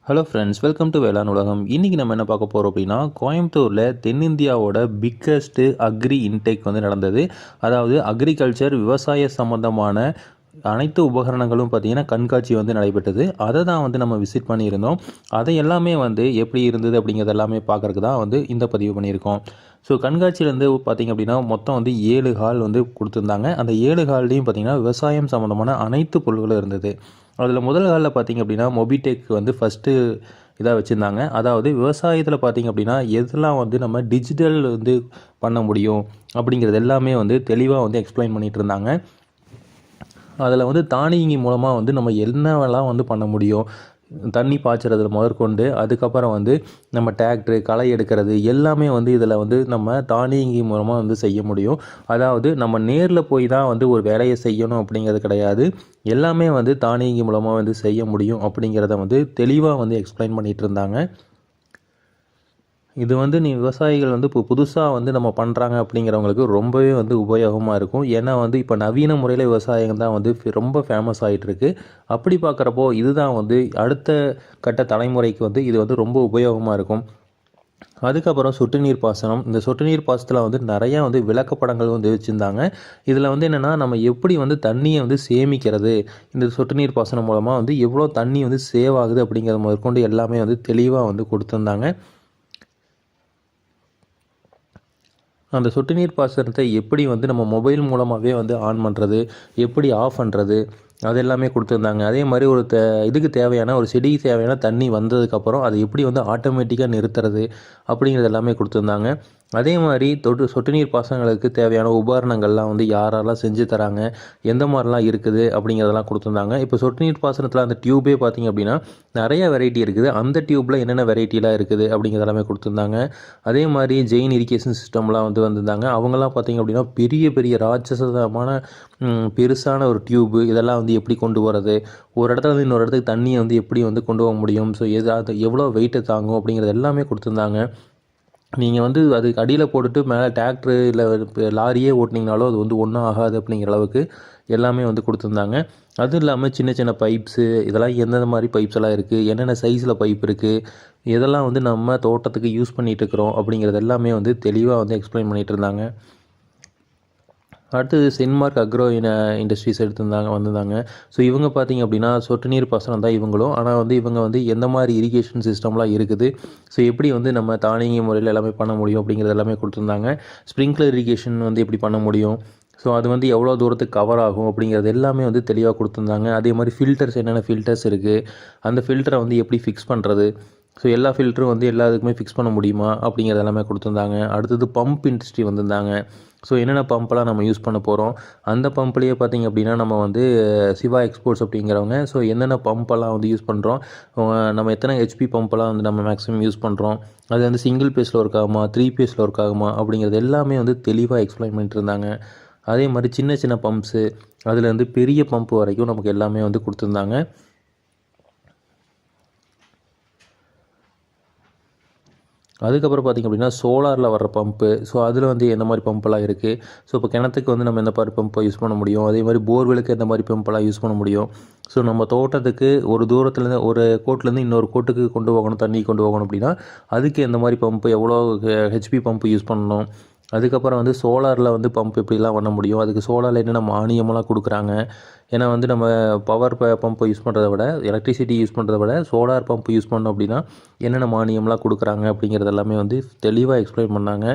Hello friends, welcome to வேளாண் உலகம். இன்றைக்கி நம்ம என்ன பார்க்க போகிறோம் அப்படின்னா, கோயம்புத்தூரில் தென்னிந்தியாவோட பிக்கஸ்ட்டு அக்ரி இன்டேக் வந்து நடந்தது. அதாவது அக்ரிகல்ச்சர் விவசாய சம்மந்தமான அனைத்து உபகரணங்களும் பார்த்திங்கன்னா கண்காட்சி வந்து நடைபெற்றது. அதை தான் வந்து நம்ம விசிட் பண்ணியிருந்தோம். அதை எல்லாமே வந்து எப்படி இருந்தது அப்படிங்கிறது எல்லாமே பார்க்குறதுக்கு தான் வந்து இந்த பதிவு பண்ணியிருக்கோம். ஸோ கண்காட்சியிலேருந்து பார்த்திங்க அப்படின்னா மொத்தம் வந்து 7 ஹால் வந்து கொடுத்துருந்தாங்க. அந்த 7 ஹால்லையும் பார்த்திங்கன்னா விவசாயம் சம்மந்தமான அனைத்து பொருட்களும் இருந்தது. அதில் முதல் ஹாலில் பார்த்திங்க அப்படின்னா மொபிடெக் வந்து ஃபஸ்ட்டு இதாக வச்சுருந்தாங்க. அதாவது விவசாயத்தில் பார்த்திங்க அப்படின்னா எதெல்லாம் வந்து நம்ம டிஜிட்டல் வந்து பண்ண முடியும் அப்படிங்கிறது எல்லாமே வந்து தெளிவாக வந்து எக்ஸ்பிளைன் பண்ணிகிட்டு இருந்தாங்க. அதில் வந்து தானியங்கி மூலமாக வந்து நம்ம என்னவெல்லாம் வந்து பண்ண முடியும், தண்ணி பாய்ச்சறதுல முதற்கொண்டு அதுக்கப்புறம் வந்து நம்ம டிராக்டரு களை எடுக்கிறது எல்லாமே வந்து இதில் வந்து நம்ம தானியங்கி மூலமாக வந்து செய்ய முடியும். அதாவது நம்ம நேரில் போய் தான் வந்து ஒரு வேலையை செய்யணும் அப்படிங்கிறது கிடையாது. எல்லாமே வந்து தானியங்கி மூலமாக வந்து செய்ய முடியும் அப்படிங்கிறத வந்து தெளிவாக வந்து எக்ஸ்பிளைன் பண்ணிகிட்டு இருந்தாங்க. இது வந்து விவசாயிகள் வந்து இப்போ புதுசாக வந்து நம்ம பண்ணுறாங்க அப்படிங்கிறவங்களுக்கு ரொம்பவே வந்து உபயோகமாக இருக்கும். ஏன்னா வந்து இப்போ நவீன முறையில் விவசாயம் தான் வந்து ரொம்ப ஃபேமஸ் ஆகிட்டுருக்கு. அப்படி பார்க்குறப்போ இதுதான் வந்து அடுத்த கட்ட தலைமுறைக்கு வந்து இது வந்து ரொம்ப உபயோகமாக இருக்கும். அதுக்கப்புறம் சொட்டு நீர் பாசனம். இந்த சொட்டு நீர் பாசனத்தில் வந்து நிறையா வந்து விளக்கப்படங்கள் வந்து வச்சுருந்தாங்க. இதில் வந்து என்னென்னா நம்ம எப்படி வந்து தண்ணியை வந்து சேமிக்கிறது, இந்த சொட்டு நீர் பாசனம் மூலமாக வந்து எவ்வளோ தண்ணி வந்து சேவ் ஆகுது அப்படிங்கிறத முதற்கொண்டு எல்லாமே வந்து தெளிவாக வந்து கொடுத்துருந்தாங்க. அந்த சொட்டு நீர் பாசனத்தை எப்படி வந்து நம்ம மொபைல் மூலமாகவே வந்து ஆன் பண்ணுறது, எப்படி ஆஃப் பண்ணுறது, அது எல்லாமே கொடுத்துருந்தாங்க. அதே மாதிரி ஒரு இதுக்கு தேவையான ஒரு செடிக்கு தேவையான தண்ணி வந்ததுக்கப்புறம் அதை எப்படி வந்து ஆட்டோமேட்டிக்காக நிறுத்துறது அப்படிங்கிறது எல்லாமே கொடுத்துருந்தாங்க. அதே மாதிரி சொட்டு நீர் பாசனங்களுக்கு தேவையான உபகரணங்கள்லாம் வந்து யாரெல்லாம் செஞ்சு தராங்க, எந்த மாதிரிலாம் இருக்குது அப்படிங்கிறதெல்லாம் கொடுத்துருந்தாங்க. இப்போ சொட்டு நீர் பாசனத்தில் அந்த டியூபே பார்த்திங்க அப்படின்னா நிறைய வெரைட்டி இருக்குது. அந்த டியூப்பில் என்னென்ன வெரைட்டிலாம் இருக்குது அப்படிங்கிறது எல்லாமே கொடுத்துருந்தாங்க. அதே மாதிரி ஜெயின் இரிகேஷன் சிஸ்டம்லாம் வந்து வந்திருந்தாங்க. அவங்கெல்லாம் பார்த்திங்க அப்படின்னா பெரிய பெரிய ராட்சசமான பெருசான ஒரு டியூப்பு இதெல்லாம் வந்து எப்படி கொண்டு போகிறது, ஒரு இடத்துல வந்து இன்னொரு இடத்துக்கு தண்ணியை வந்து எப்படி வந்து கொண்டு போக முடியும், ஸோ அது எவ்வளோ வெயிட்டை தாங்கும் அப்படிங்கிறது எல்லாமே கொடுத்துருந்தாங்க. நீங்கள் வந்து அதுக்கு அடியில் போட்டுட்டு மேலே டிராக்டரு இல்லை லாரியே ஓட்டினீங்கனாலும் அது வந்து ஒன்றும் ஆகாது அப்படிங்கிற அளவுக்கு எல்லாமே வந்து கொடுத்துருந்தாங்க. அதுவும் இல்லாமல் சின்ன சின்ன பைப்ஸு இதெல்லாம் எந்தெந்த மாதிரி பைப்ஸ் எல்லாம் இருக்குது, என்னென்ன சைஸில் பைப் இருக்குது, இதெல்லாம் வந்து நம்ம தோட்டத்துக்கு யூஸ் பண்ணிகிட்டு இருக்கிறோம் அப்படிங்கிறது எல்லாமே வந்து தெளிவாக வந்து எக்ஸ்பிளைன் பண்ணிகிட்டு இருந்தாங்க. அடுத்தது சென்மார்க் அக்ரோ இண்டஸ்ட்ரீஸ் வந்திருந்தாங்க. ஸோ இவங்க பார்த்திங்க அப்படின்னா சொட்டு நீர் பாசனம் தான் இவங்களும். ஆனால் வந்து இவங்க வந்து எந்த மாதிரி இரிகேஷன் சிஸ்டம்லாம் இருக்குது, ஸோ எப்படி வந்து நம்ம தானியங்கி முறையில் எல்லாமே பண்ண முடியும் அப்படிங்கிறது எல்லாமே கொடுத்துருந்தாங்க. ஸ்ப்ரிங்க்லர் இரிகேஷன் வந்து எப்படி பண்ண முடியும், ஸோ அது வந்து எவ்வளோ தூரத்துக்கு கவர் ஆகும் அப்படிங்கிறது எல்லாமே வந்து தெளிவாக கொடுத்துருந்தாங்க. அதே மாதிரி ஃபில்டர்ஸ் என்னென்ன ஃபில்டர்ஸ் இருக்குது, அந்த ஃபில்டரை வந்து எப்படி ஃபிக்ஸ் பண்ணுறது, ஸோ எல்லா ஃபில்டரும் வந்து எல்லாத்துக்குமே ஃபிக்ஸ் பண்ண முடியுமா அப்படிங்கிறது எல்லாமே கொடுத்துருந்தாங்க. அடுத்தது பம்ப் இண்டஸ்ட்ரி வந்திருந்தாங்க. ஸோ என்னென்ன பம்பெல்லாம் நம்ம யூஸ் பண்ண போகிறோம், அந்த பம்ப்லேயே பார்த்திங்க அப்படின்னா நம்ம வந்து சிவா எக்ஸ்போர்ட்ஸ் அப்படிங்கிறவங்க ஸோ என்னென்ன பம்பெல்லாம் வந்து யூஸ் பண்ணுறோம், நம்ம எத்தனை ஹெச்பி பம்பெல்லாம் வந்து நம்ம மேக்ஸிமம் யூஸ் பண்ணுறோம், அது வந்து சிங்கிள் பேஸில் ஒர்க் ஆகுமா 3 பேஸில் ஒர்க் ஆகுமா அப்படிங்கிறது எல்லாமே வந்து தெளிவாக எக்ஸ்பிளைன் பண்ணிட்டு இருந்தாங்க. அதே மாதிரி சின்ன சின்ன பம்ப்ஸு அதுலேருந்து பெரிய பம்ப் வரைக்கும் நமக்கு எல்லாமே வந்து கொடுத்துருந்தாங்க. அதுக்கப்புறம் பார்த்திங்க அப்படின்னா சோலாரில் வர்ற பம்பு, ஸோ அதில் வந்து எந்த மாதிரி பம்பெல்லாம் இருக்குது, ஸோ இப்போ கிணத்துக்கு வந்து நம்ம எந்த மாதிரி பம்பை யூஸ் பண்ண முடியும், அதே மாதிரி போர்வெலுக்கு எந்த மாதிரி பம்பெல்லாம் யூஸ் பண்ண முடியும், ஸோ நம்ம தோட்டத்துக்கு ஒரு தூரத்துலேருந்து ஒரு கோட்லேருந்து இன்னொரு கோட்டுக்கு கொண்டு போகணும், தண்ணி கொண்டு போகணும் அப்படின்னா அதுக்கு எந்த மாதிரி பம்பு, எவ்வளோ ஹெச்பி பம்பு யூஸ் பண்ணணும், அதுக்கப்புறம் வந்து சோலாரில் வந்து பம்ப் எப்படிலாம் பண்ண முடியும், அதுக்கு சோலாரில் என்னென்ன மானியமெல்லாம் கொடுக்குறாங்க. ஏன்னா வந்து நம்ம பவர் பம்பை யூஸ் பண்ணுறத விட எலக்ட்ரிசிட்டி யூஸ் பண்ணுறத விட சோலார் பம்ப் யூஸ் பண்ணோம் அப்படின்னா என்னென்ன மானியம்லாம் கொடுக்குறாங்க அப்படிங்கிறது எல்லாமே வந்து தெளிவாக எக்ஸ்பிளைன் பண்ணாங்க.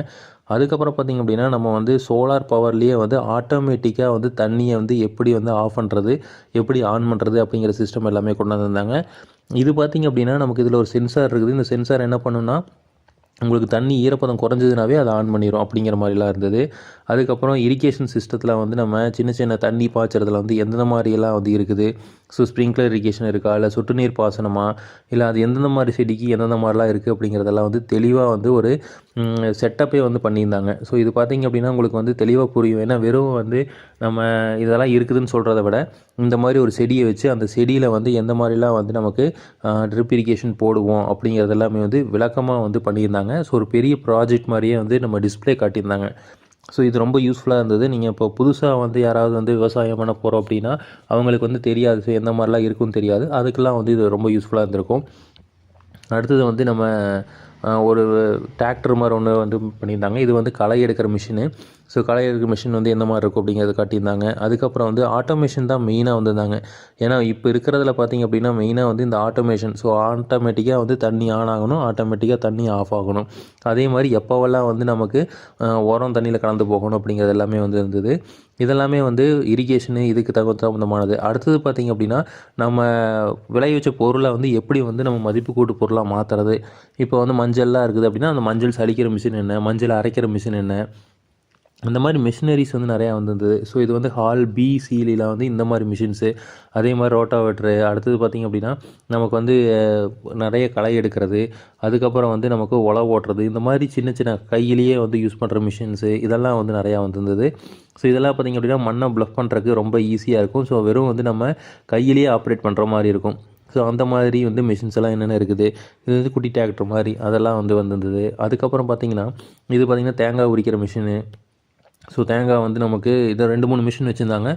அதுக்கப்புறம் பார்த்திங்க அப்படின்னா நம்ம வந்து சோலார் பவர்லேயே வந்து ஆட்டோமேட்டிக்காக வந்து தண்ணியை வந்து எப்படி வந்து ஆஃப் பண்ணுறது, எப்படி ஆன் பண்ணுறது அப்படிங்கிற சிஸ்டம் எல்லாமே கொண்டு வந்திருந்தாங்க. இது பார்த்திங்க அப்படின்னா நமக்கு இதில் ஒரு சென்சார் இருக்குது. இந்த சென்சார் என்ன பண்ணுன்னா உங்களுக்கு தண்ணி ஈரப்பதம் குறைஞ்சதுனாவே அதை ஆன் பண்ணிடும் அப்படிங்கிற மாதிரிலாம் இருந்தது. அதுக்கப்புறம் இரிகேஷன் சிஸ்டத்தில் வந்து நம்ம சின்ன சின்ன தண்ணி பாய்ச்சறதுல வந்து எந்தெந்த மாதிரியெல்லாம் வந்து இருக்குது, ஸோ ஸ்ப்ரிங்க்லர் இரிகேஷன் இருக்கா, இல்லை சொட்டு நீர் பாசனமா, இல்லை அது எந்தெந்த மாதிரி செடிக்கு எந்தெந்த மாதிரிலாம் இருக்குது அப்படிங்கிறதெல்லாம் வந்து தெளிவாக வந்து ஒரு செட்டப்பே வந்து பண்ணியிருந்தாங்க. ஸோ இது பார்த்திங்க அப்படின்னா உங்களுக்கு வந்து தெளிவாக புரியும். ஏன்னா வெறும் வந்து நம்ம இதெல்லாம் இருக்குதுன்னு சொல்கிறத விட இந்த மாதிரி ஒரு செடியை வச்சு அந்த செடியில் வந்து எந்த மாதிரிலாம் வந்து நமக்கு ட்ரிப் இரிகேஷன் போடுவோம் அப்படிங்கிறது எல்லாமே வந்து விளக்கமாக வந்து பண்ணியிருந்தாங்க. ஸோ ஒரு பெரிய ப்ராஜெக்ட் மாதிரியே வந்து நம்ம டிஸ்பிளே காட்டியிருந்தாங்க. ஸோ இது ரொம்ப யூஸ்ஃபுல்லாக இருந்தது. நீங்கள் இப்போ புதுசாக வந்து யாராவது வந்து விவசாயம் பண்ண போகிறோம் அப்படின்னா அவங்களுக்கு வந்து தெரியாது, ஸோ எந்த மாதிரிலாம் இருக்குன்னு தெரியாது, அதுக்கெல்லாம் வந்து இது ரொம்ப யூஸ்ஃபுல்லாக இருந்திருக்கும். அடுத்தது வந்து நம்ம ஒரு டிராக்டர் மாதிரி ஒன்று வந்து பண்ணியிருந்தாங்க. இது வந்து களை எடுக்கிற மிஷினு. ஸோ களை எடுக்கிற மிஷின் வந்து எந்த மாதிரி இருக்கும் அப்படிங்கிறத காட்டியிருந்தாங்க. அதுக்கப்புறம் வந்து ஆட்டோமேஷன் தான் மெயினாக வந்திருந்தாங்க. ஏன்னா இப்போ இருக்கிறதுல பார்த்திங்க அப்படின்னா மெயினாக வந்து இந்த ஆட்டோமேஷன். ஸோ ஆட்டோமேட்டிக்காக வந்து தண்ணி ஆன் ஆகணும், ஆட்டோமேட்டிக்காக தண்ணி ஆஃப் ஆகணும். அதே மாதிரி எப்போவெல்லாம் வந்து நமக்கு உரம் தண்ணியில் கலந்து போகணும் அப்படிங்கிறது எல்லாமே வந்து இருந்தது. இதெல்லாமே வந்து இரிகேஷனு இதுக்கு தகுந்தமானது. அடுத்தது பார்த்திங்க அப்படின்னா நம்ம விளைவிச்ச பொருளை வந்து எப்படி வந்து நம்ம மதிப்பு கூட்டு பொருளாக மாற்றுறது. இப்போ வந்து மஞ்சள்லாம் இருக்குது அப்படின்னா அந்த மஞ்சள் சலிக்கிற மிஷின் என்ன, மஞ்சள் அரைக்கிற மிஷின் என்ன, அந்த மாதிரி மிஷினரிஸ் வந்து நிறையா வந்திருந்தது. ஸோ இது வந்து ஹால் பி சிலியில் வந்து இந்த மாதிரி மிஷின்ஸு, அதே மாதிரி ரோட்டாவேட்ரு. அடுத்தது பார்த்திங்க அப்படின்னா நமக்கு வந்து நிறைய களை எடுக்கிறது, அதுக்கப்புறம் வந்து நமக்கு உழவு ஓட்டுறது, இந்த மாதிரி சின்ன சின்ன கையிலேயே வந்து யூஸ் பண்ணுற மிஷின்ஸு இதெல்லாம் வந்து நிறையா வந்திருந்தது. ஸோ இதெல்லாம் பார்த்திங்க அப்படின்னா மண்ணை ப்ளஃப் பண்ணுறதுக்கு ரொம்ப ஈஸியாக இருக்கும். ஸோ வெறும் வந்து நம்ம கையிலேயே ஆப்ரேட் பண்ணுற மாதிரி இருக்கும். ஸோ அந்த மாதிரி வந்து மிஷின்ஸ் எல்லாம் என்னென்ன இருக்குது. இது வந்து குட்டி டிராக்டர் மாதிரி அதெல்லாம் வந்து வந்திருந்தது. அதுக்கப்புறம் பார்த்திங்கன்னா இது பார்த்திங்கன்னா தேங்காய் உரிக்கிற மிஷினு. ஸோ தேங்காய் வந்து நமக்கு இதை 2-3 மிஷின் வச்சுருந்தாங்க.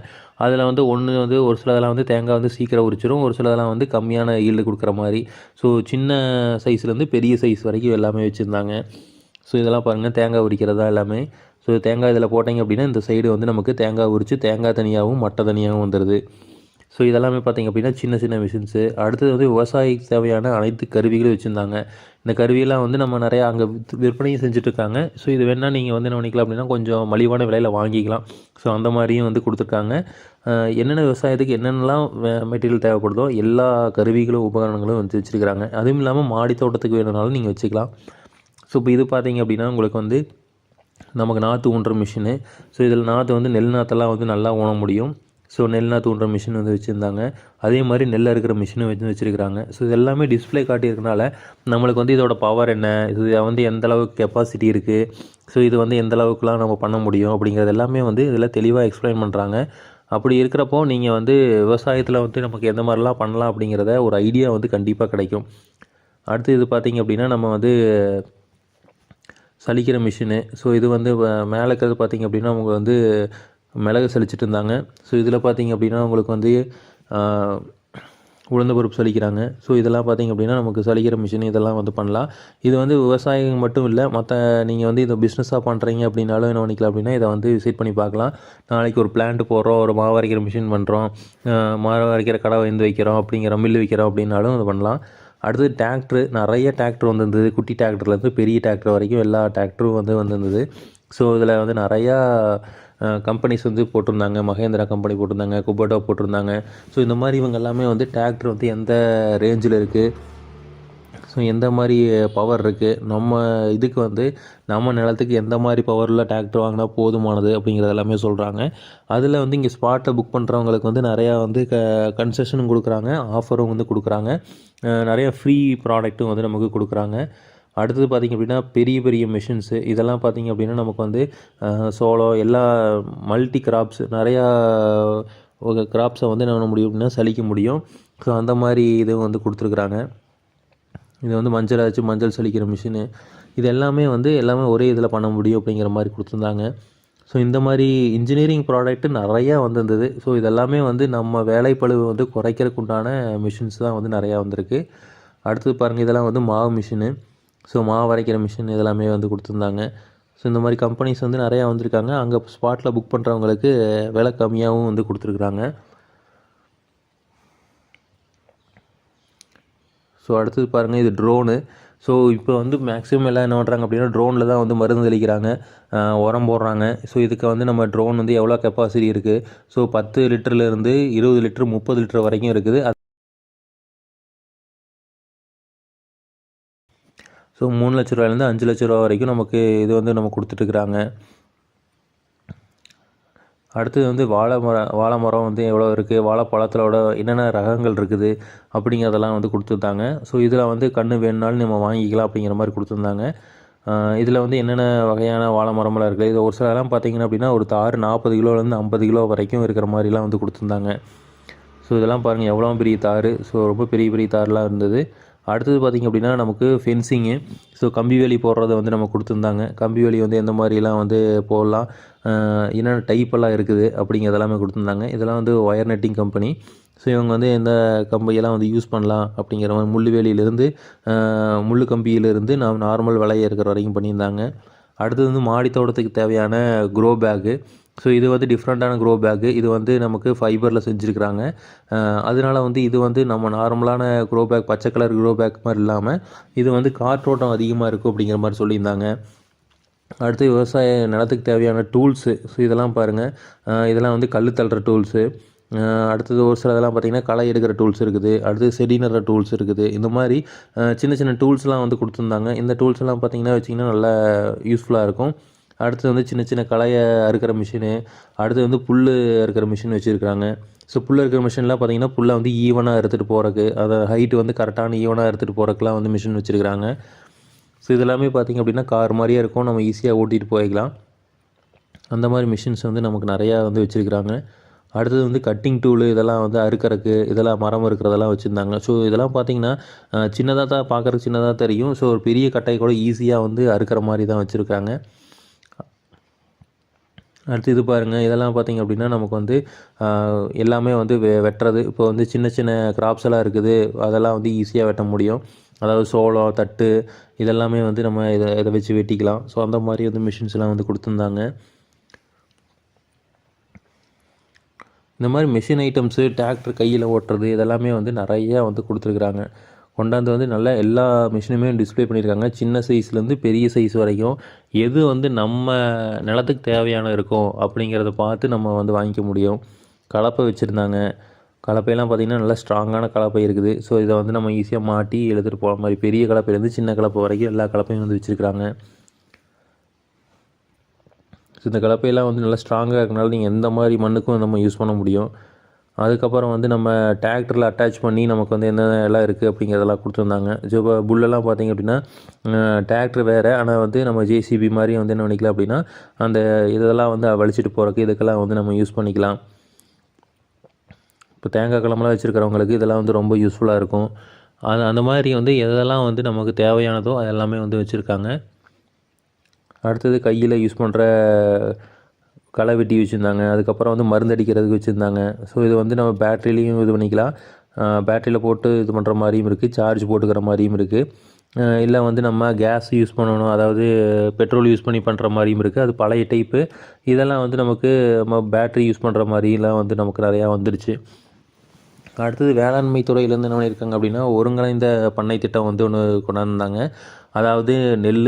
அதில் வந்து ஒன்று வந்து ஒரு சிலதெல்லாம் வந்து தேங்காய் வந்து சீக்கிரம் உரிச்சிடும், ஒரு சிலதெல்லாம் வந்து கம்மியான ஈல்டு கொடுக்குற மாதிரி. ஸோ சின்ன சைஸ்லேருந்து பெரிய சைஸ் வரைக்கும் எல்லாமே வச்சுருந்தாங்க. ஸோ இதெல்லாம் பாருங்கள் தேங்காய் உரிக்கிறதா எல்லாமே. ஸோ தேங்காய் இதில் போட்டிங்க அப்படின்னா இந்த சைடு வந்து நமக்கு தேங்காய் உரித்து தேங்காய் தனியாகவும் மட்டை தனியாகவும் வந்துடுது. ஸோ இதெல்லாமே பார்த்திங்க அப்படின்னா சின்ன சின்ன மிஷின்ஸு. அடுத்தது வந்து விவசாயிக்கு தேவையான அனைத்து கருவிகளும் வச்சுருந்தாங்க. இந்த கருவியெல்லாம் வந்து நம்ம நிறையா அங்கே விற்பனையும் செஞ்சுட்ருக்காங்க. ஸோ இது வேணால் நீங்கள் வந்து என்ன பண்ணிக்கலாம் அப்படின்னா கொஞ்சம் மலிவான விலையில் வாங்கிக்கலாம். ஸோ அந்த மாதிரியும் வந்து கொடுத்துருக்காங்க. என்னென்ன விவசாயத்துக்கு என்னென்னலாம் மெட்டீரியல் தேவைப்படுதோ எல்லா கருவிகளும் உபகரணங்களும் வந்து வச்சுருக்கிறாங்க. அதுவும் இல்லாமல் மாடி தோட்டத்துக்கு வேணுனாலும் நீங்கள் வச்சுக்கலாம். ஸோ இப்போ இது பார்த்திங்க அப்படின்னா உங்களுக்கு வந்து நமக்கு நாற்று ஊன்ற மிஷினு. ஸோ இதில் நாற்று வந்து நெல் நாற்றெல்லாம் வந்து நல்லா ஊன முடியும். ஸோ நெல் நாற்று ஊன்ற மிஷின் வந்து வச்சுருந்தாங்க. அதே மாதிரி நெல் அறுக்கிற மிஷினும் வச்சுருக்கிறாங்க. ஸோ இது எல்லாமே டிஸ்பிளே காட்டியிருக்கனால நம்மளுக்கு வந்து இதோட பவர் என்ன, இது வந்து எந்த அளவுக்கு கெப்பாசிட்டி இருக்குது, ஸோ இது வந்து எந்த அளவுக்குலாம் நம்ம பண்ண முடியும் அப்படிங்கிறது எல்லாமே வந்து இதில் தெளிவாக எக்ஸ்பிளைன் பண்ணுறாங்க. அப்படி இருக்கிறப்போ நீங்கள் வந்து விவசாயத்தில் வந்து நமக்கு எந்த மாதிரிலாம் பண்ணலாம் அப்படிங்கிறத ஒரு ஐடியா வந்து கண்டிப்பாக கிடைக்கும். அடுத்து இது பார்த்திங்க அப்படின்னா நம்ம வந்து சலிக்கிற மிஷினு. ஸோ இது வந்து மேலே இருக்கிறது பார்த்திங்க அப்படின்னா அவங்க வந்து மிளகு சலிச்சிட்டு இருந்தாங்க. ஸோ இதில் பார்த்திங்க அப்படின்னா உங்களுக்கு வந்து உளுந்த பருப்பு சலிக்கிறாங்க. ஸோ இதெல்லாம் பார்த்திங்க அப்படின்னா நமக்கு சலிக்கிற மிஷின் இதெல்லாம் வந்து பண்ணலாம். இது வந்து விவசாயிகள் மட்டும் இல்லை, மற்ற நீங்கள் வந்து இதை பிஸ்னஸாக பண்ணுறீங்க அப்படின்னாலும் என்ன பண்ணிக்கலாம் அப்படின்னா இதை வந்து விசிட் பண்ணி பார்க்கலாம். நாளைக்கு ஒரு பிளான்ட் போடுறோம், ஒரு மாவு அரைக்கிற மிஷின் பண்ணுறோம், மாவு அரைக்கிற கடை வந்து வைக்கிறோம் அப்படிங்கிற மில்லு வைக்கிறோம் அப்படின்னாலும் இது பண்ணலாம். அடுத்தது டிராக்டரு, நிறைய டிராக்டர் வந்துருந்தது. குட்டி டிராக்டர்லேருந்து பெரிய டிராக்டர் வரைக்கும் எல்லா டிராக்டரும் வந்து வந்திருந்தது. ஸோ இதில் வந்து நிறையா கம்பெனிஸ் வந்து போட்டிருந்தாங்க. மகேந்திரா கம்பெனி போட்டிருந்தாங்க, குபோட்டா போட்டிருந்தாங்க. ஸோ இந்த மாதிரி இவங்க எல்லாமே வந்து டிராக்டர் வந்து எந்த ரேஞ்சில் இருக்குது, ஸோ எந்த மாதிரி பவர் இருக்குது, நம்ம இதுக்கு வந்து நம்ம நிலத்துக்கு எந்த மாதிரி பவரில் டிராக்டர் வாங்கினா போதுமானது அப்படிங்கிறது எல்லாமே சொல்கிறாங்க. அதில் வந்து இங்கே ஸ்பாட்டை புக் பண்ணுறவங்களுக்கு வந்து நிறையா வந்து கன்செஷனும் கொடுக்குறாங்க, ஆஃபரும் வந்து கொடுக்குறாங்க, நிறையா ஃப்ரீ ப்ராடக்ட்டும் வந்து நமக்கு கொடுக்குறாங்க. அடுத்தது பார்த்திங்க அப்படின்னா பெரிய பெரிய மிஷின்ஸு இதெல்லாம் பார்த்திங்க அப்படின்னா நமக்கு வந்து சோளம் எல்லா மல்டி கிராப்ஸ் நிறையா கிராப்ஸை வந்து என்ன பண்ண முடியும் அப்படின்னா சலிக்க முடியும். ஸோ அந்த மாதிரி இதுவும் வந்து கொடுத்துருக்குறாங்க. இது வந்து மஞ்சள் ஆச்சு மஞ்சள் சலிக்கிற மிஷினு. இது எல்லாமே வந்து எல்லாமே ஒரே இதில் பண்ண முடியும் அப்படிங்கிற மாதிரி கொடுத்துருந்தாங்க. ஸோ இந்த மாதிரி இன்ஜினியரிங் ப்ராடக்ட்டு நிறையா வந்திருந்தது. ஸோ இதெல்லாமே வந்து நம்ம வேலைப்பளுவை வந்து குறைக்கிறதுக்கு உண்டான மிஷின்ஸ் தான் வந்து நிறையா வந்திருக்கு. அடுத்தது பாருங்கள் இதெல்லாம் வந்து மாவு மிஷினு. ஸோ மாவு அரைக்கிற மிஷின் இதெல்லாமே வந்து கொடுத்துருந்தாங்க. ஸோ இந்த மாதிரி கம்பெனிஸ் வந்து நிறையா வந்திருக்காங்க. அங்கே ஸ்பாட்டில் புக் பண்ணுறவங்களுக்கு விலை கம்மியாகவும் வந்து கொடுத்துருக்குறாங்க. ஸோ அடுத்தது பாருங்கள் இது ட்ரோனு. ஸோ இப்போ வந்து மேக்ஸிமம் எல்லாம் என்ன பண்ணுறாங்க அப்படின்னா ட்ரோனில் தான் வந்து மருந்து தெளிக்கிறாங்க, உரம் போடுறாங்க. ஸோ இதுக்கு வந்து நம்ம ட்ரோன் வந்து எவ்வளோ கெப்பாசிட்டி இருக்குது, ஸோ 10 லிட்டர்லேருந்து 20 லிட்டர் 30 லிட்டர் வரைக்கும் இருக்குது. ஸோ 3 லட்ச ரூபாயிலேருந்து 5 லட்ச ரூபா வரைக்கும் நமக்கு இது வந்து நம்ம கொடுத்துட்ருக்குறாங்க. அடுத்தது வந்து வாழை மரம் வந்து எவ்வளோ இருக்குது, வாழைப்பழத்தோட என்னென்ன ரகங்கள் இருக்குது அப்படிங்கிறதெல்லாம் வந்து கொடுத்துருந்தாங்க. ஸோ இதில் வந்து கன்று வேணுனாலும் நம்ம வாங்கிக்கலாம் அப்படிங்கிற மாதிரி கொடுத்துருந்தாங்க. இதில் வந்து என்னென்ன வகையான வாழை மரமெல்லாம் இருக்குது, இது ஒரு சிலலாம் பார்த்திங்கன்னா அப்படின்னா ஒரு தார் 40 கிலோலேருந்து 50 கிலோ வரைக்கும் இருக்கிற மாதிரிலாம் வந்து கொடுத்துருந்தாங்க. ஸோ இதெல்லாம் பாருங்கள் எவ்வளோ பெரிய தார். ஸோ ரொம்ப பெரிய பெரிய தார்லாம் இருந்தது. அடுத்தது பார்த்திங்க அப்படின்னா நமக்கு ஃபென்சிங்கு. ஸோ கம்பி வேலி போடுறத வந்து நம்ம கொடுத்துருந்தாங்க. கம்பி வேலி வந்து எந்த மாதிரிலாம் வந்து போடலாம், என்னென்ன டைப்பெல்லாம் இருக்குது அப்படிங்கிறதெல்லாமே கொடுத்துருந்தாங்க. இதெல்லாம் வந்து ஒயர் நெட்டிங் கம்பெனி. ஸோ இவங்க வந்து எந்த கம்பியெல்லாம் வந்து யூஸ் பண்ணலாம் அப்படிங்கிற மாதிரி முள்ளுவேலியிலேருந்து முள் கம்பியிலேருந்து நான் நார்மல் விலையை இருக்கிற வரைக்கும் பண்ணியிருந்தாங்க. அடுத்தது வந்து மாடி தோட்டத்துக்கு தேவையான க்ரோ பேக்கு. ஸோ இது வந்து டிஃப்ரெண்ட்டான க்ரோ பேக்கு. இது வந்து நமக்கு ஃபைபரில் செஞ்சுருக்கிறாங்க. அதனால வந்து இது வந்து நம்ம நார்மலான க்ரோ பேக் பச்சை கலர் க்ரோ பேக் மாதிரி இல்லாமல் இது வந்து காற்றோட்டம் அதிகமாக இருக்கும் அப்படிங்கிற மாதிரி சொல்லியிருந்தாங்க. அடுத்து விவசாய நிலத்துக்கு தேவையான டூல்ஸு. ஸோ இதெல்லாம் பாருங்கள், இதெல்லாம் வந்து கல் தள்ளுற டூல்ஸு. அடுத்தது ஒரு சில இதெல்லாம் பார்த்திங்கன்னா களை எடுக்கிற டூல்ஸ் இருக்குது. அடுத்து செடி நடுற டூல்ஸ் இருக்குது. இந்த மாதிரி சின்ன சின்ன டூல்ஸ்லாம் வந்து கொடுத்துருந்தாங்க. இந்த டூல்ஸ் எல்லாம் பார்த்திங்கன்னா வச்சிங்கன்னா நல்லா யூஸ்ஃபுல்லாக இருக்கும். அடுத்து வந்து சின்ன சின்ன களையை அறுக்கிற மிஷினு, அடுத்து வந்து புல் அறுக்கிற மிஷின் வச்சுருக்காங்க. ஸோ புல் அறுக்கிற மிஷின்லாம் பார்த்திங்கன்னா புல்லை வந்து ஈவனாக எடுத்துகிட்டு போகிறக்கு, அதை ஹைட்டு வந்து கரெக்டான ஈவனாக எடுத்துகிட்டு போகிறக்குலாம் வந்து மிஷின் வச்சுருக்காங்க. ஸோ இதெல்லாமே பார்த்திங்க அப்படின்னா கார் மாதிரியே இருக்கும், நம்ம ஈஸியாக ஓட்டிகிட்டு போய்க்கலாம். அந்த மாதிரி மிஷின்ஸ் வந்து நமக்கு நிறையா வந்து வச்சுருக்குறாங்க. அடுத்தது வந்து கட்டிங் டூலு, இதெல்லாம் வந்து அறுக்கறக்கு, இதெல்லாம் மரம் இருக்கிறதெல்லாம் வச்சுருந்தாங்க. ஸோ இதெல்லாம் பார்த்திங்கன்னா சின்னதாக தான் பார்க்குறதுக்கு சின்னதாக தெரியும். ஸோ ஒரு பெரிய கட்டை கூட ஈஸியாக வந்து அறுக்கிற மாதிரி தான் வச்சுருக்காங்க. அடுத்து இது பாருங்கள், இதெல்லாம் பார்த்திங்க அப்படின்னா நமக்கு வந்து எல்லாமே வந்து வெட்டுறது. இப்போ வந்து சின்ன சின்ன கிராப்ஸ் எல்லாம் இருக்குது, அதெல்லாம் வந்து ஈஸியாக வெட்ட முடியும். அதாவது சோளம், தட்டு, இதெல்லாமே வந்து நம்ம இதை வச்சு வெட்டிக்கலாம். ஸோ அந்த மாதிரி வந்து மிஷின்ஸ்லாம் வந்து கொடுத்துருந்தாங்க. இந்த மாதிரி மிஷின் ஐட்டம்ஸு, டிராக்டர் கையில் ஓட்டுறது, இதெல்லாமே வந்து நிறையா வந்து கொடுத்துருக்குறாங்க. கொண்டாந்து வந்து நல்லா எல்லா மிஷினுமே டிஸ்பிளே பண்ணியிருக்காங்க. சின்ன சைஸ்லேருந்து பெரிய சைஸ் வரைக்கும் எது வந்து நம்ம நிலத்துக்கு தேவையான இருக்கும் அப்படிங்கிறத பார்த்து நம்ம வந்து வாங்கிக்க முடியும். கலப்பை வச்சுருந்தாங்க. கலப்பையெல்லாம் பார்த்திங்கன்னா நல்லா ஸ்ட்ராங்கான கலப்பை இருக்குது. ஸோ இதை வந்து நம்ம ஈஸியாக மாட்டி எடுத்துகிட்டு போகிற மாதிரி பெரிய கலப்பையிலேருந்து சின்ன கலப்பை வரைக்கும் எல்லா கலப்பையும் வந்து வச்சுருக்குறாங்க. ஸோ இந்த கலப்பையெல்லாம் வந்து நல்லா ஸ்ட்ராங்காக இருக்கனால நீங்கள் எந்த மாதிரி மண்ணுக்கும் நம்ம யூஸ் பண்ண முடியும். அதுக்கப்புறம் வந்து நம்ம டிராக்டரில் அட்டாச் பண்ணி நமக்கு வந்து என்னென்ன எல்லாம் இருக்குது அப்படிங்கிறதெல்லாம் கொடுத்துருந்தாங்க. ஸோ இப்போ புல்லெல்லாம் பார்த்திங்க அப்படின்னா டிராக்டர் வேறு, ஆனால் வந்து நம்ம ஜேசிபி மாதிரி வந்து என்ன பண்ணிக்கலாம் அப்படின்னா அந்த இதெல்லாம் வந்து வலிச்சிட்டு போகிறக்கு இதுக்கெல்லாம் வந்து நம்ம யூஸ் பண்ணிக்கலாம். இப்போ தேங்காய் கிழமெல்லாம் வச்சுருக்கிறவங்களுக்கு இதெல்லாம் வந்து ரொம்ப யூஸ்ஃபுல்லாக இருக்கும். அந்த மாதிரி வந்து எதெல்லாம் வந்து நமக்கு தேவையானதோ அதெல்லாமே வந்து வச்சுருக்காங்க. அடுத்தது கையில் யூஸ் பண்ணுற களை வெட்டி வச்சுருந்தாங்க. அதுக்கப்புறம் வந்து மருந்து அடிக்கிறதுக்கு வச்சுருந்தாங்க. ஸோ இது வந்து நம்ம பேட்ரிலையும் இது பண்ணிக்கலாம். பேட்ரியில் போட்டு இது பண்ணுற மாதிரியும் இருக்குது, சார்ஜ் போட்டுக்கிற மாதிரியும் இருக்குது. இல்லை வந்து நம்ம கேஸ் யூஸ் பண்ணணும், அதாவது பெட்ரோல் யூஸ் பண்ணி பண்ணுற மாதிரியும் இருக்குது. அது பழைய டைப்பு. இதெல்லாம் வந்து நமக்கு நம்ம பேட்ரி யூஸ் பண்ணுற மாதிரிலாம் வந்து நமக்கு நிறையா வந்துடுச்சு. அடுத்தது வேளாண்மை துறையிலேருந்து என்ன பண்ணியிருக்காங்க அப்படின்னா ஒருங்கிணைந்த பண்ணை திட்டம் வந்து ஒன்று கொண்டாந்துருந்தாங்க. அதாவது நெல்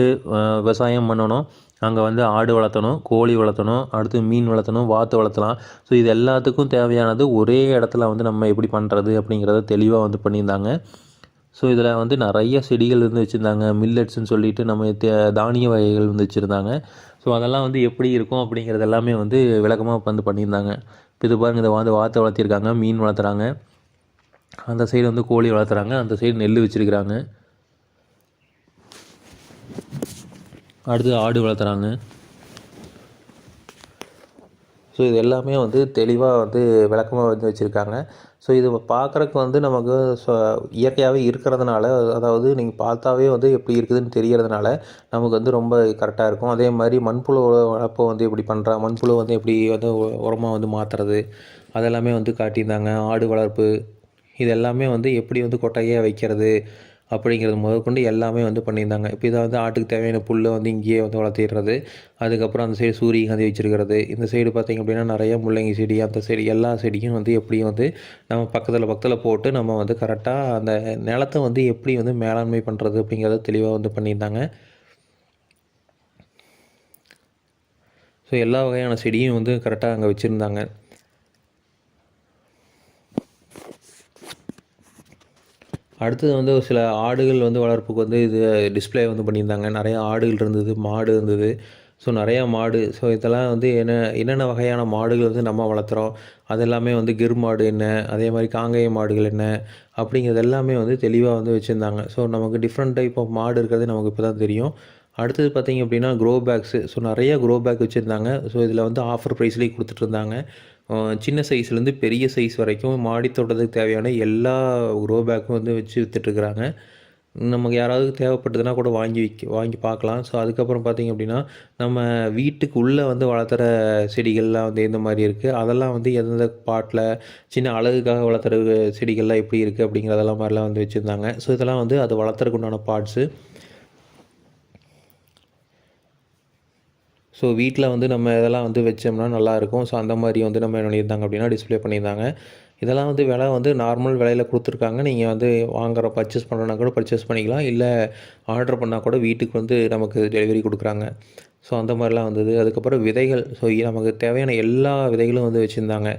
விவசாயம் பண்ணணும், அங்கே வந்து ஆடு வளர்த்தணும், கோழி வளர்த்தணும், அடுத்து மீன் வளர்த்தணும், வாத்து வளர்த்தலாம். ஸோ இது எல்லாத்துக்கும் தேவையானது ஒரே இடத்துல வந்து நம்ம எப்படி பண்ணுறது அப்படிங்கிறத தெளிவாக வந்து பண்ணியிருந்தாங்க. ஸோ இதில் வந்து நிறைய செடிகள் வந்து வச்சுருந்தாங்க. மில்லட்ஸ்ன்னு சொல்லிட்டு நம்ம தானிய வகைகள் வந்து வச்சுருந்தாங்க. ஸோ அதெல்லாம் வந்து எப்படி இருக்கும் அப்படிங்கிறது எல்லாமே வந்து விளக்கமாக வந்து பண்ணியிருந்தாங்க. இப்போ இது பாருங்கள், இதை வந்து வாத்து வளர்த்திருக்காங்க, மீன் வளர்த்துறாங்க, அந்த சைடு வந்து கோழி வளர்த்துறாங்க, அந்த சைடு நெல் வச்சுருக்கிறாங்க, அடுத்து ஆடு வளர்த்துறாங்க. ஸோ இது எல்லாமே வந்து தெளிவாக வந்து விளக்கமாக வந்து வச்சுருக்காங்க. ஸோ இது பார்க்குறக்கு வந்து நமக்கு இயற்கையாகவே இருக்கிறதுனால, அதாவது நீங்கள் பார்த்தாவே வந்து எப்படி இருக்குதுன்னு தெரியறதுனால நமக்கு வந்து ரொம்ப கரெக்டாக இருக்கும். அதே மாதிரி மண்புழு வளர்ப்பை வந்து எப்படி பண்ணுறா, மண்புழு வந்து எப்படி வந்து உரமாக வந்து மாற்றுறது, அதெல்லாமே வந்து காட்டியிருந்தாங்க. ஆடு வளர்ப்பு, இது எல்லாமே வந்து எப்படி வந்து கொட்டையாக வைக்கிறது அப்படிங்கிறது முதற்கொண்டு எல்லாமே வந்து பண்ணியிருந்தாங்க. இப்போ இதை வந்து ஆட்டுக்கு தேவையான புல்லை வந்து இங்கேயே வந்து வளர்த்திடுறது. அதுக்கப்புறம் அந்த சைடு சூரியகாந்தி வச்சுருக்கிறது. இந்த சைடு பார்த்திங்க அப்படின்னா நிறைய முள்ளங்கி செடி, அந்த செடி எல்லா செடியும் வந்து எப்படியும் வந்து நம்ம பக்கத்தில் போட்டு நம்ம வந்து கரெக்டாக அந்த நிலத்தை வந்து எப்படி வந்து மேலாண்மை பண்ணுறது அப்படிங்கிறத தெளிவாக வந்து பண்ணியிருந்தாங்க. ஸோ எல்லா வகையான செடியும் வந்து கரெக்டாக அங்கே வச்சுருந்தாங்க. அடுத்தது வந்து ஒரு சில ஆடுகள் வந்து வளர்ப்புக்கு வந்து இது டிஸ்பிளே வந்து பண்ணியிருந்தாங்க. நிறையா ஆடுகள் இருந்தது, மாடு இருந்தது. ஸோ நிறையா மாடு. ஸோ இதெல்லாம் வந்து என்னென்ன வகையான மாடுகள் வந்து நம்ம வளர்த்துறோம், அது எல்லாமே வந்து கிர் மாடு என்ன, அதே மாதிரி காங்கேய மாடுகள் என்ன அப்படிங்கிறது எல்லாமே வந்து தெளிவாக வந்து வச்சுருந்தாங்க. ஸோ நமக்கு டிஃப்ரெண்ட் டைப் ஆஃப் மாடு இருக்கிறது நமக்கு இப்போ தான் தெரியும். அடுத்தது பார்த்திங்க அப்படின்னா க்ரோ பேக்ஸு. ஸோ நிறைய க்ரோ பேக் வச்சுருந்தாங்க. ஸோ இதில் வந்து ஆஃபர் ப்ரைஸ்லேயே கொடுத்துட்ருந்தாங்க. சின்ன சைஸ்லேருந்து பெரிய சைஸ் வரைக்கும் மாடி தோட்டத்துக்கு தேவையான எல்லா க்ரோ பேக்கும் வந்து வச்சு விற்றுட்ருக்குறாங்க. நமக்கு யாராவது தேவைப்பட்டதுன்னா கூட வாங்கி பார்க்கலாம். ஸோ அதுக்கப்புறம் பார்த்திங்க அப்படின்னா, நம்ம வீட்டுக்கு உள்ளே வந்து வளர்த்துற செடிகள்லாம் வந்து எந்த மாதிரி இருக்குது, அதெல்லாம் வந்து எந்தெந்த பாட்டில் சின்ன அழகுக்காக வளர்த்துற செடிகள்லாம் எப்படி இருக்குது அப்படிங்கிறதெல்லாம் மாதிரிலாம் வந்து வச்சுருந்தாங்க. ஸோ இதெல்லாம் வந்து அது வளர்த்துறதுக்கு உண்டான பார்ட்ஸு. ஸோ வீட்டில் வந்து நம்ம இதெல்லாம் வந்து வச்சோம்னா நல்லாயிருக்கும். ஸோ அந்த மாதிரி வந்து நம்ம என்ன பண்ணியிருந்தாங்க அப்படின்னா டிஸ்ப்ளே பண்ணியிருந்தாங்க. இதெல்லாம் வந்து விலை வந்து நார்மல் விலையில் கொடுத்துருக்காங்க. நீங்கள் வந்து பர்ச்சேஸ் பண்ணுறனா கூட பர்ச்சேஸ் பண்ணிக்கலாம். இல்லை ஆர்டர் பண்ணால் கூட வீட்டுக்கு வந்து நமக்கு டெலிவரி கொடுக்குறாங்க. ஸோ அந்த மாதிரிலாம் வந்தது. அதுக்கப்புறம் விதைகள், ஸோ நமக்கு தேவையான எல்லா விதைகளும் வந்து வச்சுருந்தாங்க.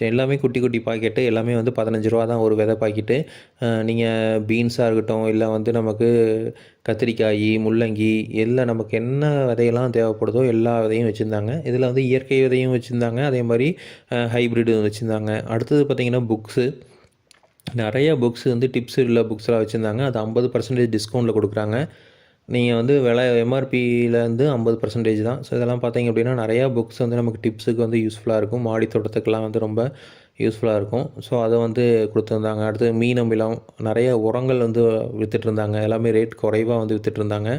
எல்லாமே குட்டி குட்டி பாக்கெட்டு, எல்லாமே வந்து 15 ரூபா தான் ஒரு விதை பாக்கெட்டு. நீங்கள் பீன்ஸாக இருக்கட்டும், இல்லை வந்து நமக்கு கத்திரிக்காய், முள்ளங்கி, எல்லாம் நமக்கு என்ன விதையெல்லாம் தேவைப்படுதோ எல்லா விதையும் வச்சுருந்தாங்க. இதில் வந்து இயற்கை விதையும் வச்சுருந்தாங்க, அதே மாதிரி ஹைப்ரிட்டும் வச்சுருந்தாங்க. அடுத்தது பார்த்திங்கன்னா புக்ஸு, நிறைய புக்ஸ் வந்து டிப்ஸ் உள்ள புக்ஸ்லாம் வச்சுருந்தாங்க. அது 50% டிஸ்கவுண்ட்டில் கொடுக்குறாங்க. நீங்கள் வந்து விலை எம்ஆர்பியிலேருந்து 50% தான். ஸோ இதெல்லாம் பார்த்தீங்க அப்படின்னா நிறையா புக்ஸ் வந்து நமக்கு டிப்ஸுக்கு வந்து யூஸ்ஃபுல்லாக இருக்கும். மாடி தோட்டத்துக்கெலாம் வந்து ரொம்ப யூஸ்ஃபுல்லாக இருக்கும். ஸோ அதை வந்து கொடுத்துருந்தாங்க. அடுத்து மீன் அமிலம், நிறைய உரங்கள் வந்து விற்றுட்ருந்தாங்க. எல்லாமே ரேட் குறைவாக வந்து விற்றுட்ருந்தாங்க.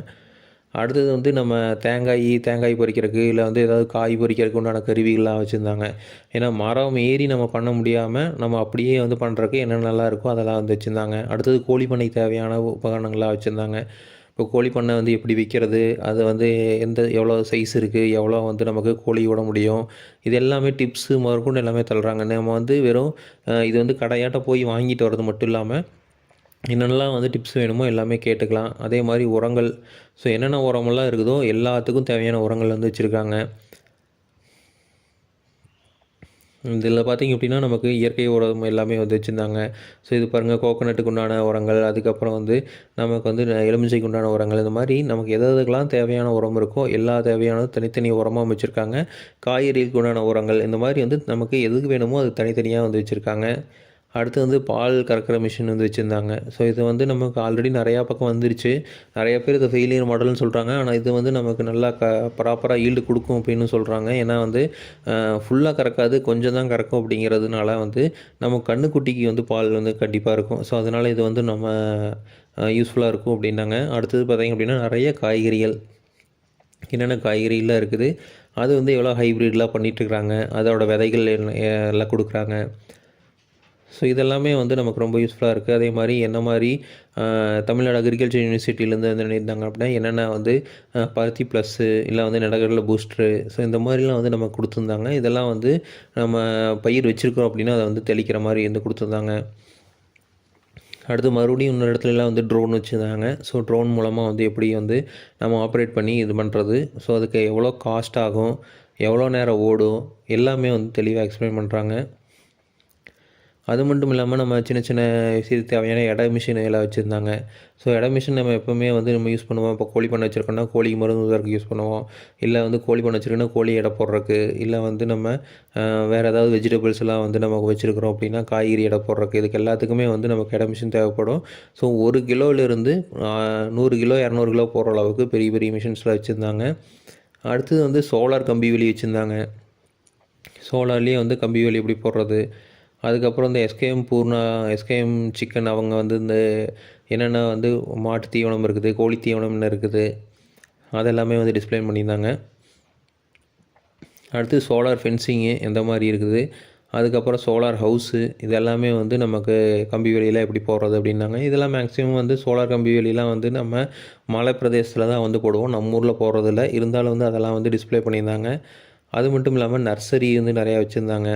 அடுத்தது வந்து நம்ம தேங்காய் பறிக்கிறதுக்கு, இல்லை வந்து ஏதாவது காய் பறிக்கிறதுக்கு உண்டான கருவிகள்லாம் வச்சுருந்தாங்க. ஏன்னா மரம் ஏறி நம்ம பண்ண முடியாமல் நம்ம அப்படியே வந்து பண்ணுறதுக்கு என்னென்னலாம் இருக்கோ அதெல்லாம் வந்து வச்சுருந்தாங்க. அடுத்தது கோழி பண்ணை தேவையான உபகரணங்கள்லாம் வச்சுருந்தாங்க. இப்போ கோழி பண்ணை வந்து எப்படி விற்கிறது, அது வந்து எவ்வளோ சைஸ் இருக்குது, எவ்வளோ வந்து நமக்கு கோழி விட முடியும், இது எல்லாமே டிப்ஸு முதற்கொண்டு எல்லாமே தள்ளுறாங்க. நம்ம வந்து வெறும் இது வந்து கடையாட்ட போய் வாங்கிட்டு வர்றது மட்டும் இல்லாமல் என்னென்னலாம் வந்து டிப்ஸ் வேணுமோ எல்லாமே கேட்டுக்கலாம். அதே மாதிரி உரங்கள், ஸோ என்னென்ன உரமெல்லாம் இருக்குதோ எல்லாத்துக்கும் தேவையான உரங்கள் வந்து வச்சுருக்காங்க. இதில் பார்த்திங்க அப்படின்னா நமக்கு இயற்கை உரம் எல்லாமே வந்து வச்சுருந்தாங்க. ஸோ இது பாருங்கள், கோகோனட்டுக்கு உண்டான உரங்கள், அதுக்கப்புறம் வந்து நமக்கு வந்து எலுமிச்சைக்கு உண்டான உரங்கள், இந்த மாதிரி நமக்கு எதுக்கெல்லாம் தேவையான உரம் இருக்கோ எல்லா தேவையான தனித்தனி உரமாக வச்சுருக்காங்க. காய்கறிக்கு உண்டான உரங்கள், இந்த மாதிரி வந்து நமக்கு எதுக்கு வேணுமோ அது தனித்தனியாக வந்து வச்சுருக்காங்க. அடுத்து வந்து பால் கறக்கிற மிஷின் வந்து வச்சுருந்தாங்க. ஸோ இது வந்து நமக்கு ஆல்ரெடி நிறையா பக்கம் வந்துருச்சு. நிறையா பேர் இதை ஃபெயிலியர் மாடல்னு சொல்கிறாங்க. ஆனால் இது வந்து நமக்கு நல்லா ப்ராப்பராக ஈல்டு கொடுக்கும் அப்படின்னு சொல்கிறாங்க. ஏன்னா வந்து ஃபுல்லாக கறக்காது, கொஞ்சம் தான் கறக்கும். அப்படிங்கிறதுனால வந்து நம்ம கண்ணுக்குட்டிக்கு வந்து பால் வந்து கண்டிப்பாக இருக்கும். ஸோ அதனால் இது வந்து நம்ம யூஸ்ஃபுல்லாக இருக்கும் அப்படின்னாங்க. அடுத்தது பார்த்திங்க அப்படின்னா நிறைய காய்கறிகள், என்னென்ன காய்கறிலாம் இருக்குது, அது வந்து எவ்வளோ ஹைப்ரிட்லாம் பண்ணிகிட்ருக்குறாங்க, அதோடய விதைகள் எல்லாம் கொடுக்குறாங்க. ஸோ இதெல்லாமே வந்து நமக்கு ரொம்ப யூஸ்ஃபுல்லாக இருக்குது. அதே மாதிரி என்ன மாதிரி தமிழ்நாடு அக்ரிகல்ச்சர் யூனிவர்சிட்டியிலேருந்து வந்து பண்ணியிருந்தாங்க அப்படின்னா, என்னென்ன வந்து பருத்தி ப்ளஸ்ஸு, இல்லை வந்து நிலக்கடலை பூஸ்ட்ரு, ஸோ இந்த மாதிரிலாம் வந்து நமக்கு கொடுத்துருந்தாங்க. இதெல்லாம் வந்து நம்ம பயிர் வச்சுருக்கோம் அப்படின்னா அதை வந்து தெளிக்கிற மாதிரி வந்து கொடுத்துருந்தாங்க. அடுத்து மறுபடியும் இன்னொரு இடத்துலலாம் வந்து ட்ரோன் வச்சுருந்தாங்க. ஸோ ட்ரோன் மூலமாக வந்து எப்படி வந்து நம்ம ஆப்ரேட் பண்ணி இது பண்ணுறது, ஸோ அதுக்கு எவ்வளோ காஸ்ட் ஆகும், எவ்வளோ நேரம் ஓடும், எல்லாமே வந்து தெளிவாக எக்ஸ்பிளைன் பண்ணுறாங்க. அது மட்டும் இல்லாமல் நம்ம சின்ன சின்ன விஷயத்துக்கு தேவையான மிஷின் எல்லாம் வச்சுருந்தாங்க. ஸோ மிஷின் நம்ம எப்போவுமே வந்து நம்ம யூஸ் பண்ணுவோம். இப்போ கோழி பண்ணை வச்சுருக்கோம்னா கோழிக்கு மருந்து ஊத்துறதுக்கு யூஸ் பண்ணுவோம். இல்லை வந்து கோழி பண்ணை வச்சுருக்கோன்னா கோழி எடை போடுறதுக்கு, இல்லை வந்து நம்ம வேறு ஏதாவது வெஜிடபிள்ஸ் எல்லாம் வந்து நமக்கு வச்சுருக்கிறோம் அப்படின்னா காய்கறி எடை போடுறதுக்கு, இதுக்கு எல்லாத்துக்குமே வந்து நமக்கு மிஷின் தேவைப்படும். ஸோ 1 கிலோவிலேருந்து 100 கிலோ 200 கிலோ போடுற அளவுக்கு பெரிய பெரிய மிஷின்ஸ்லாம் வச்சுருந்தாங்க. அடுத்தது வந்து சோலார் கம்பி வேலி வச்சுருந்தாங்க. சோலார்லேயே வந்து கம்பி வேலி எப்படி போடுறது, அதுக்கப்புறம் இந்த எஸ்கேஎம் சிக்கன் அவங்க வந்து இந்த என்னென்ன வந்து மாட்டு தீவனம் இருக்குது, கோழி தீவனம்னு இருக்குது, அதெல்லாமே வந்து டிஸ்பிளே பண்ணியிருந்தாங்க. அடுத்து சோலார் ஃபென்சிங்கு எந்த மாதிரி இருக்குது, அதுக்கப்புறம் சோலார் ஹவுஸு, இதெல்லாமே வந்து நமக்கு கம்பி வேலியெல்லாம் எப்படி போடுறது அப்படின்னாங்க. இதெல்லாம் மேக்ஸிமம் வந்து சோலார் கம்பி வேலியெல்லாம் வந்து நம்ம மலை பிரதேசத்தில் தான் வந்து போடுவோம், நம்ம ஊரில் போடுறதில்ல. இருந்தாலும் வந்து அதெல்லாம் வந்து டிஸ்பிளே பண்ணியிருந்தாங்க. அது மட்டும் இல்லாமல் நர்சரி வந்து நிறையா வச்சுருந்தாங்க.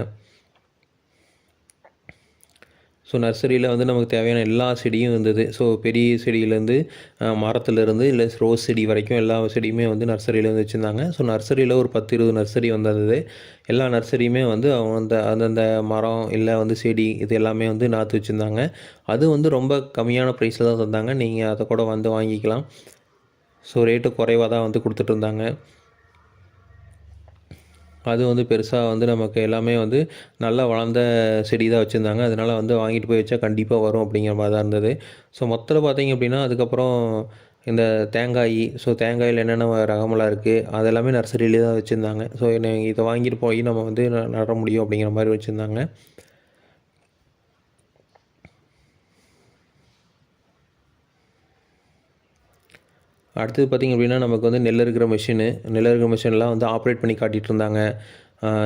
ஸோ நர்சரியில் வந்து நமக்கு தேவையான எல்லா செடியும் இருந்தது. ஸோ பெரிய செடியிலேருந்து மரத்துலேருந்து இல்லை ரோஸ் செடி வரைக்கும் எல்லா செடியுமே வந்து நர்சரியில் வந்து வச்சுருந்தாங்க. ஸோ நர்சரியில் ஒரு 10-20 நர்சரி வந்தது. எல்லா நர்சரியுமே வந்து அவங்க அந்தந்த மரம் இல்லை வந்து செடி இது எல்லாமே வந்து நாற்று வச்சுருந்தாங்க. அது வந்து ரொம்ப கம்மியான ப்ரைஸில் தான் தந்தாங்க. நீங்கள் அதை கூட வந்து வாங்கிக்கலாம். ஸோ ரேட்டு குறைவாக தான் வந்து கொடுத்துட்ருந்தாங்க. அது வந்து பெருசாக வந்து நமக்கு எல்லாமே வந்து நல்லா வளர்ந்த செடி தான் வச்சுருந்தாங்க. அதனால் வந்து வாங்கிட்டு போய் வச்சா கண்டிப்பாக வரும் அப்படிங்கிற மாதிரி தான் இருந்தது. ஸோ மொத்தத்தில் பார்த்திங்க அப்படின்னா அதுக்கப்புறம் இந்த ஸோ தேங்காயில் என்னென்ன ரகமெல்லாம் இருக்குது அதெல்லாமே நர்சரியிலே தான் வச்சுருந்தாங்க. ஸோ இதை வாங்கிட்டு போய் நம்ம வந்து நட முடியும் அப்படிங்கிற மாதிரி வச்சுருந்தாங்க. அடுத்தது பார்த்திங்க அப்படின்னா நமக்கு வந்து நெல் அறுக்கிற மிஷின்லாம் வந்து ஆப்ரேட் பண்ணி காட்டிகிட்டு இருந்தாங்க.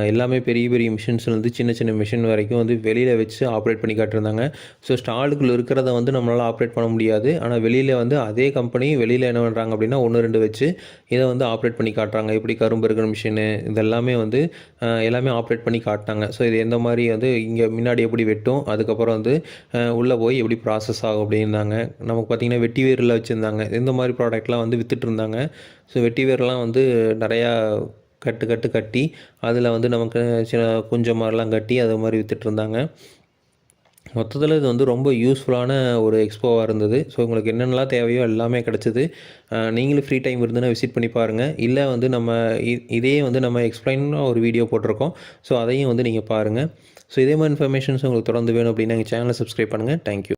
எல்லாமே பெரிய பெரிய மிஷின்ஸ்லேருந்து சின்ன சின்ன மிஷின் வரைக்கும் வந்து வெளியில் வச்சு ஆப்ரேட் பண்ணி காட்டியிருந்தாங்க. ஸோ ஸ்டாலுக்குள்ளே இருக்கிறத வந்து நம்மளால் ஆப்ரேட் பண்ண முடியாது. ஆனால் வெளியில் வந்து அதே கம்பெனி வெளியில் என்ன பண்ணுறாங்க அப்படின்னா 1, 2 வச்சு இதை வந்து ஆப்ரேட் பண்ணி காட்டுறாங்க. எப்படி கரும்பு இருக்கிற மிஷினு இதெல்லாமே வந்து எல்லாமே ஆப்ரேட் பண்ணி காட்டினாங்க. ஸோ இது எந்த மாதிரி வந்து இங்கே முன்னாடி எப்படி வெட்டும், அதுக்கப்புறம் வந்து உள்ளே போய் எப்படி ப்ராசஸ் ஆகும் அப்படின்னாங்க. நமக்கு பார்த்திங்கன்னா வெட்டி வேரில் வச்சுருந்தாங்க. இந்த மாதிரி ப்ராடக்ட்லாம் வந்து விற்றுட்டு இருந்தாங்க. ஸோ வெட்டி வேர்லாம் வந்து நிறையா கட்டி அதில் வந்து நமக்கு சின்ன குஞ்சம் மாதிரிலாம் கட்டி அது மாதிரி விற்றுட்ருந்தாங்க. மொத்தத்தில் இது வந்து ரொம்ப யூஸ்ஃபுல்லான ஒரு எக்ஸ்போவாக இருந்தது. ஸோ உங்களுக்கு என்னென்னலாம் தேவையோ எல்லாமே கிடச்சிது. நீங்களும் ஃப்ரீ டைம் இருந்துன்னா விசிட் பண்ணி பாருங்கள். இல்லை வந்து நம்ம இதே வந்து நம்ம எக்ஸ்பிளைனாக ஒரு வீடியோ போட்டிருக்கோம். ஸோ அதையும் வந்து நீங்கள் பாருங்கள். ஸோ இதே மாதிரி இன்ஃபர்மேஷன்ஸ் உங்களுக்கு தொடர்ந்து வேணும் அப்படின்னா எங்கள் சேனலை சப்ஸ்கிரைப் பண்ணுங்கள். தேங்க்யூ.